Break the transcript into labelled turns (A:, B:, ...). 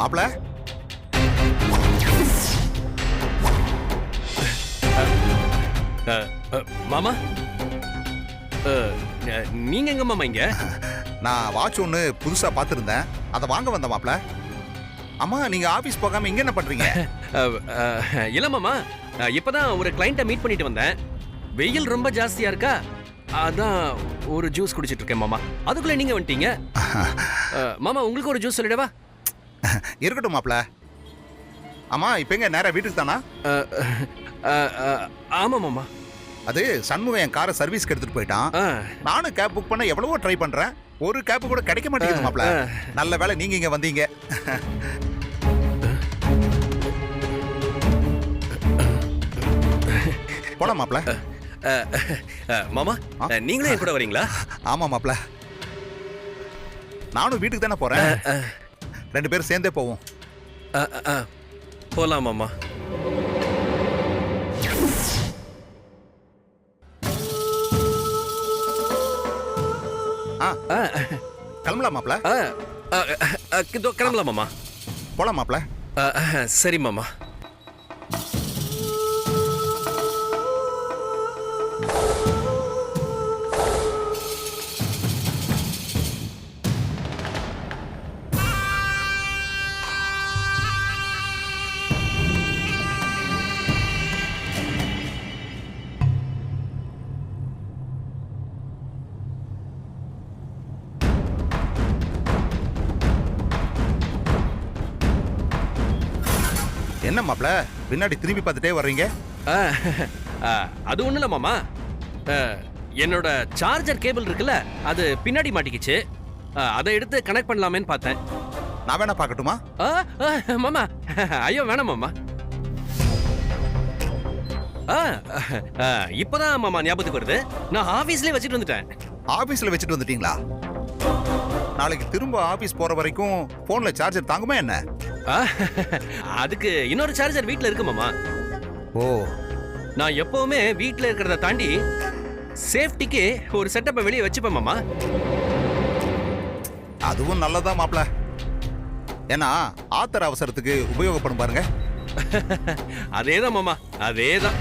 A: மாப்ள
B: மாமா நீங்க எங்க மாமா இங்க?
A: நான் வாட்ச் ஒன்று புதுசா பார்த்துருந்தேன், அதை வாங்க வந்த மாப்ள. அம்மா நீங்க ஆபீஸ் போகாம இங்க என்ன பண்றீங்க?
B: இல்ல மாமா, இப்பதான் ஒரு கிளைண்ட்டை மீட் பண்ணிட்டு வந்தேன். வெயில் ரொம்ப ஜாஸ்தியா இருக்கா, அதான் ஒரு ஜூஸ் குடிச்சிட்டு இருக்கேன் மாமா. அதுக்குள்ள நீங்க வந்துட்டீங்க. மாமா உங்களுக்கு ஒரு ஜூஸ் சொல்லிடவா?
A: இருக்கட்டும் மாப்ள. அம்மா இப்ப எங்க நேரா வீட்டுக்கு தானா?
B: ஆமா மாமா.
A: அது சண்முகம் என் காரை சர்வீஸ்க்கு எடுத்துட்டு போயிட்டான். நானும் கேப் புக் பண்ண எவ்வளவோ ட்ரை பண்றேன், ஒரு கேப் கூட கிடைக்க மாட்டேங்குது மாப்ள. நல்ல வேளை நீங்க இங்க வந்தீங்க. போலாம் மாப்ள.
B: மாமா நீங்களும் என் கூட வரீங்களா?
A: ஆமா மாப்ள, நானும் வீட்டுக்கு தானே போறேன். 2 பேரும் சேர்ந்தே போவோம்.
B: போலாம் மாமா.
A: கிளம்பலாம் மாப்ள.
B: கிளம்பலாம் மாமா.
A: போலாம் மாப்ள.
B: சரி மாமா.
A: என்ன மாப்ள பின்னாடி திரும்பி பார்த்துட்டே வர்றீங்க?
B: அது ஒண்ணு இல்ல மாமா, என்னோட சார்ஜர் கேபிள் இருக்குல்ல, அது பின்னாடி மாட்டிக்கிச்சு. அதை எடுத்து கனெக்ட் பண்ணலாமேன்னு பார்த்தேன்.
A: நான் வேணா பார்க்கட்டுமா?
B: மாமா ஐயோ வேணாம் மாமா. இப்பதான் மாமா ஞாபகத்துக்கு வருது, நான் ஆபீஸ்லயே வச்சுட்டு வந்துட்டேன்.
A: ஆபீஸ்ல வச்சுட்டு வந்துட்டீங்களா? நாளைக்கு திரும்ப ஆபீஸ் போற வரைக்கும் போன்ல சார்ஜர் தாங்குமா என்ன?
B: அதுக்கு இன்னொரு சார்ஜர் வீட்ல இருக்கு மாமா.
A: ஓ,
B: நான் எப்பவுமே வீட்ல இருக்கிறத தாண்டி சேஃப்டிக்கு ஒரு செட்டப்பை வெளியே வச்சுப்பேன் மாமா.
A: அதுவும் நல்லதா மாப்ள. ஏன்னா ஆத்திர அவசரத்துக்கு உபயோகப்படும் பாருங்க.
B: அதேதான் மாமா, அதேதான்.